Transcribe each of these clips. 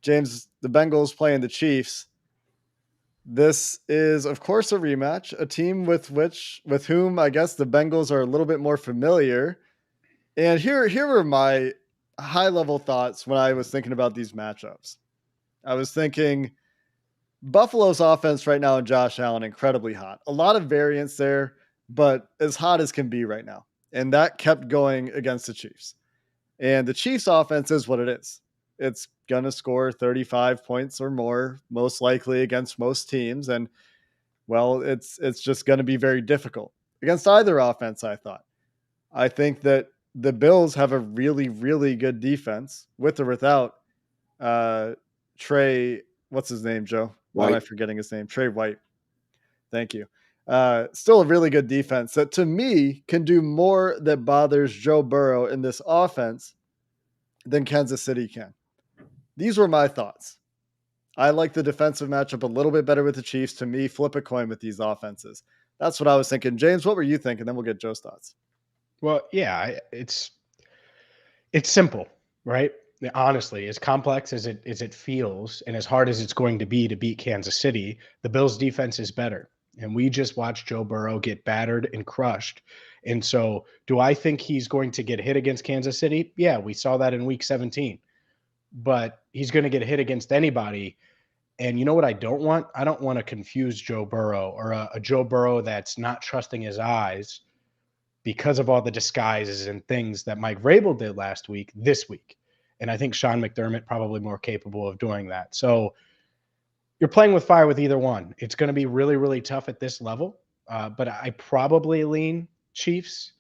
James, the Bengals playing the Chiefs. This is, of course, a rematch, a team with whom I guess the Bengals are a little bit more familiar. And here were my high level thoughts when I was thinking about these matchups. I was thinking Buffalo's offense right now and Josh Allen incredibly hot. A lot of variance there, but as hot as can be right now. And that kept going against the Chiefs. And the Chiefs offense is what it is. It's going to score 35 points or more most likely against most teams, and well, it's just going to be very difficult against either offense, I thought. I think that the Bills have a really good defense with or without uh Trey, what's his name, Joe? Why am I White. forgetting his name? Trey White. Thank you. Still a really good defense that to me can do more that bothers Joe Burrow in this offense than Kansas City can. These were my thoughts. I like the defensive matchup a little bit better with the Chiefs. To me, flip a coin with these offenses. That's what I was thinking. James, what were you thinking? Then we'll get Joe's thoughts. Well, yeah, it's simple, right? Honestly, as complex as it feels, and as hard as it's going to beat Kansas City, the Bills' defense is better. And we just watched Joe Burrow get battered and crushed. And so, do I think he's going to get hit against Kansas City? Yeah, we saw that in Week 17. But he's going to get hit against anybody. And you know what I don't want? I don't want to confuse Joe Burrow or a Joe Burrow that's not trusting his eyes because of all the disguises and things that Mike Vrabel did last week, this week. And I think Sean McDermott probably more capable of doing that. So you're playing with fire with either one. It's going to be really tough at this level. But I probably lean Chiefs.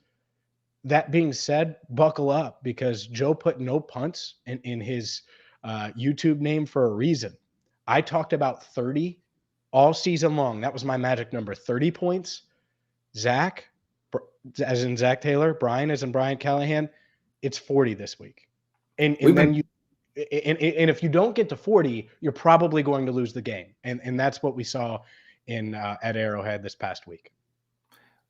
That being said, buckle up because Joe put no punts in his YouTube name for a reason. I talked about 30 all season long. That was my magic number, 30 points. Zach, as in Zach Taylor, Brian as in Brian Callahan, it's 40 this week. And if you don't get to 40, you're probably going to lose the game. And that's what we saw in at Arrowhead this past week.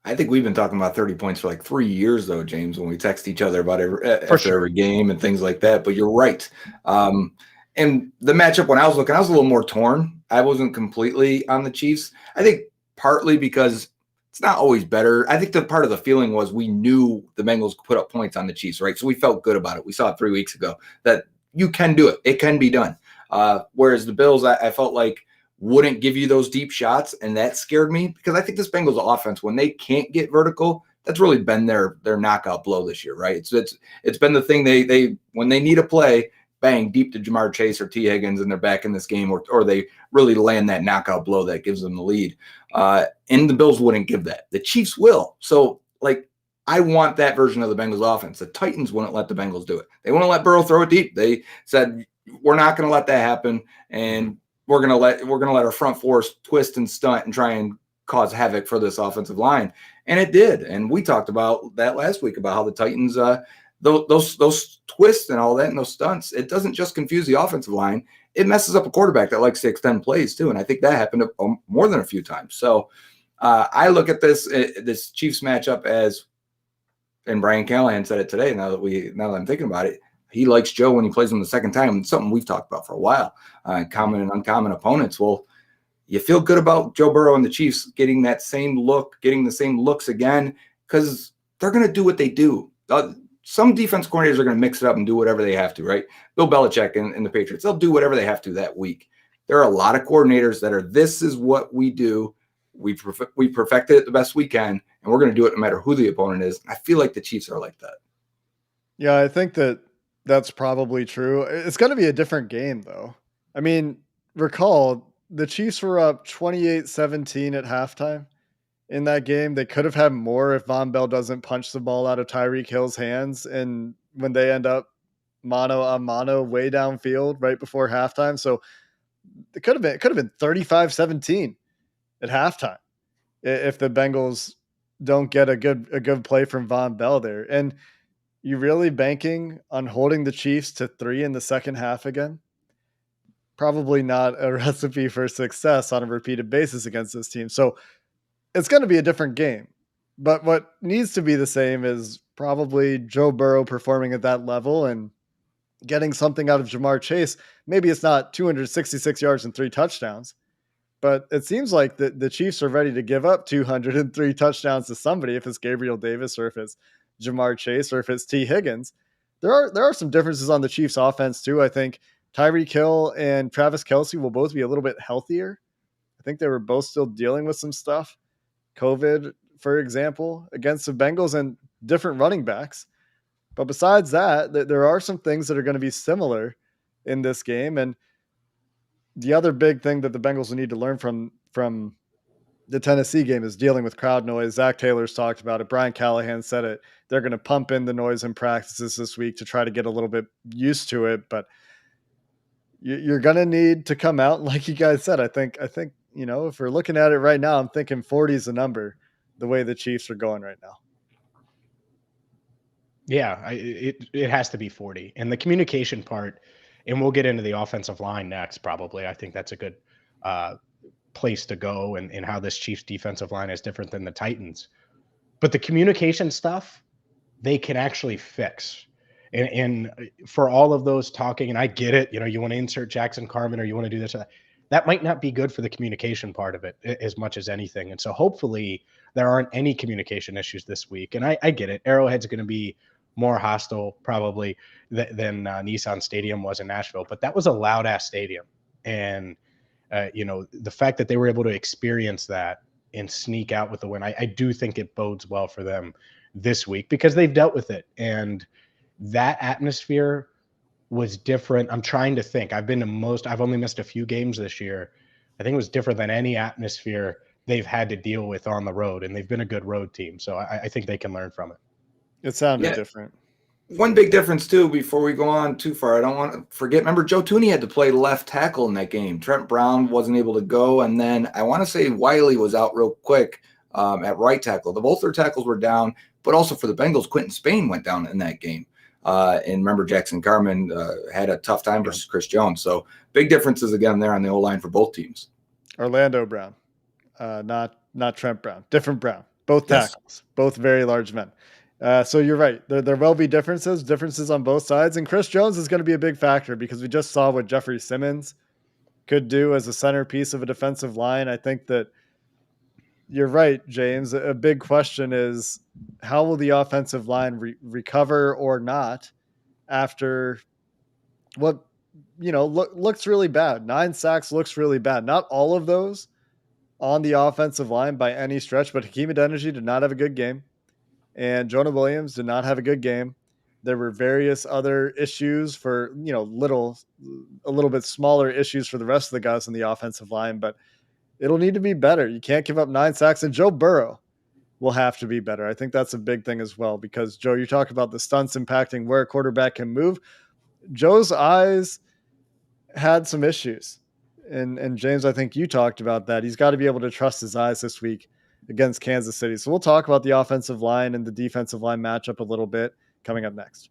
I think we've been talking about 30 points for like 3 years, though, James, when we text each other about after every game and things like that. But you're right. And the matchup, when I was looking, I was a little more torn. I wasn't completely on the Chiefs. I think partly because it's not always better. I think the part of the feeling was we knew the Bengals could put up points on the Chiefs, right? So we felt good about it. We saw it 3 weeks ago that you can do it. It can be done. Whereas the Bills, I felt like wouldn't give you those deep shots, and that scared me because I think this Bengals offense, when they can't get vertical, that's really been their knockout blow this year, right? It's been the thing they when they need a play, bang, deep to Ja'Marr Chase or T. Higgins, and they're back in this game, or they really land that knockout blow that gives them the lead. And the Bills wouldn't give that. The Chiefs will. So, like, I want that version of the Bengals offense. The Titans wouldn't let the Bengals do it. They wouldn't let Burrow throw it deep. They said, we're not going to let that happen, and we're going to let our front four twist and stunt and try and cause havoc for this offensive line. And it did. And we talked about that last week about how the Titans, those twists and all that and those stunts, it doesn't just confuse the offensive line. It messes up a quarterback that likes to extend plays too. And I think that happened more than a few times. So I look at this Chiefs matchup as, and Brian Callahan said it today, now that I'm thinking about it, he likes Joe when he plays him the second time. It's something we've talked about for a while. Common and uncommon opponents. Well, you feel good about Joe Burrow and the Chiefs getting the same looks again, because they're going to do what they do. Some defense coordinators are going to mix it up and do whatever they have to, right? Bill Belichick and the Patriots, they'll do whatever they have to that week. There are a lot of coordinators that are, this is what we do. We perfected it the best we can, and we're going to do it no matter who the opponent is. I feel like the Chiefs are like that. Yeah, I think that's probably true. It's going to be a different game, though. I mean, recall the Chiefs were up 28-17 at halftime in that game. They could have had more if Von Bell doesn't punch the ball out of Tyreek Hill's hands, and when they end up mano a mano way downfield right before halftime. So it could have been 35-17 at halftime if the Bengals don't get a good play from Von Bell there. And you really banking on holding the Chiefs to 3 in the second half again? Probably not a recipe for success on a repeated basis against this team. So it's going to be a different game. But what needs to be the same is probably Joe Burrow performing at that level and getting something out of Ja'Marr Chase. Maybe it's not 266 yards and 3 touchdowns, but it seems like the Chiefs are ready to give up 203 touchdowns to somebody, if it's Gabriel Davis or if it's Ja'Marr Chase or if it's T. Higgins. There are some differences on the Chiefs offense too. I think Tyreek Hill and Travis Kelce will both be a little bit healthier. I think they were both still dealing with some stuff. COVID, for example, against the Bengals and different running backs. But besides that, there are some things that are going to be similar in this game. And the other big thing that the Bengals will need to learn from the Tennessee game is dealing with crowd noise. Zach Taylor's talked about it. Brian Callahan said it. They're going to pump in the noise in practices this week to try to get a little bit used to it. But you're going to need to come out. Like you guys said, I think, if we're looking at it right now, I'm thinking 40 is the number, the way the Chiefs are going right now. Yeah, it has to be 40. And the communication part, and we'll get into the offensive line next, probably. I think that's a good place to go and how this Chiefs defensive line is different than the Titans. But the communication stuff, they can actually fix. And for all of those talking, and I get it, you want to insert Jackson Carman or you want to do this or that might not be good for the communication part of it as much as anything. And so hopefully there aren't any communication issues this week. And I get it. Arrowhead's going to be more hostile probably than Nissan Stadium was in Nashville, but that was a loud ass stadium. And, the fact that they were able to experience that and sneak out with the win, I do think it bodes well for them this week because they've dealt with it. And that atmosphere was different. I'm trying to think. I've only missed a few games this year. I think it was different than any atmosphere they've had to deal with on the road, and they've been a good road team. So I think they can learn from it. It sounded different. One big difference, too, before we go on too far, I don't want to forget. Remember, Joe Thuney had to play left tackle in that game. Trent Brown wasn't able to go. And then I want to say Wiley was out real quick at right tackle. Both their tackles were down, but also for the Bengals, Quentin Spain went down in that game. And remember, Jackson Carman had a tough time versus Chris Jones. So big differences again there on the O-line for both teams. Orlando Brown, not Trent Brown, different Brown. Both tackles, both very large men. So you're right. There will be differences on both sides. And Chris Jones is going to be a big factor because we just saw what Jeffrey Simmons could do as a centerpiece of a defensive line. I think that you're right, James. A big question is how will the offensive line recover or not after what, looks really bad. 9 sacks looks really bad. Not all of those on the offensive line by any stretch, but Hakeem Adeniji did not have a good game. And Jonah Williams did not have a good game. There were various other issues for, a little bit smaller issues for the rest of the guys on the offensive line, but it'll need to be better. You can't give up 9 sacks, and Joe Burrow will have to be better. I think that's a big thing as well, because Joe, you talk about the stunts impacting where a quarterback can move. Joe's eyes had some issues. And James, I think you talked about that. He's got to be able to trust his eyes this week against Kansas City. So we'll talk about the offensive line and the defensive line matchup a little bit coming up next.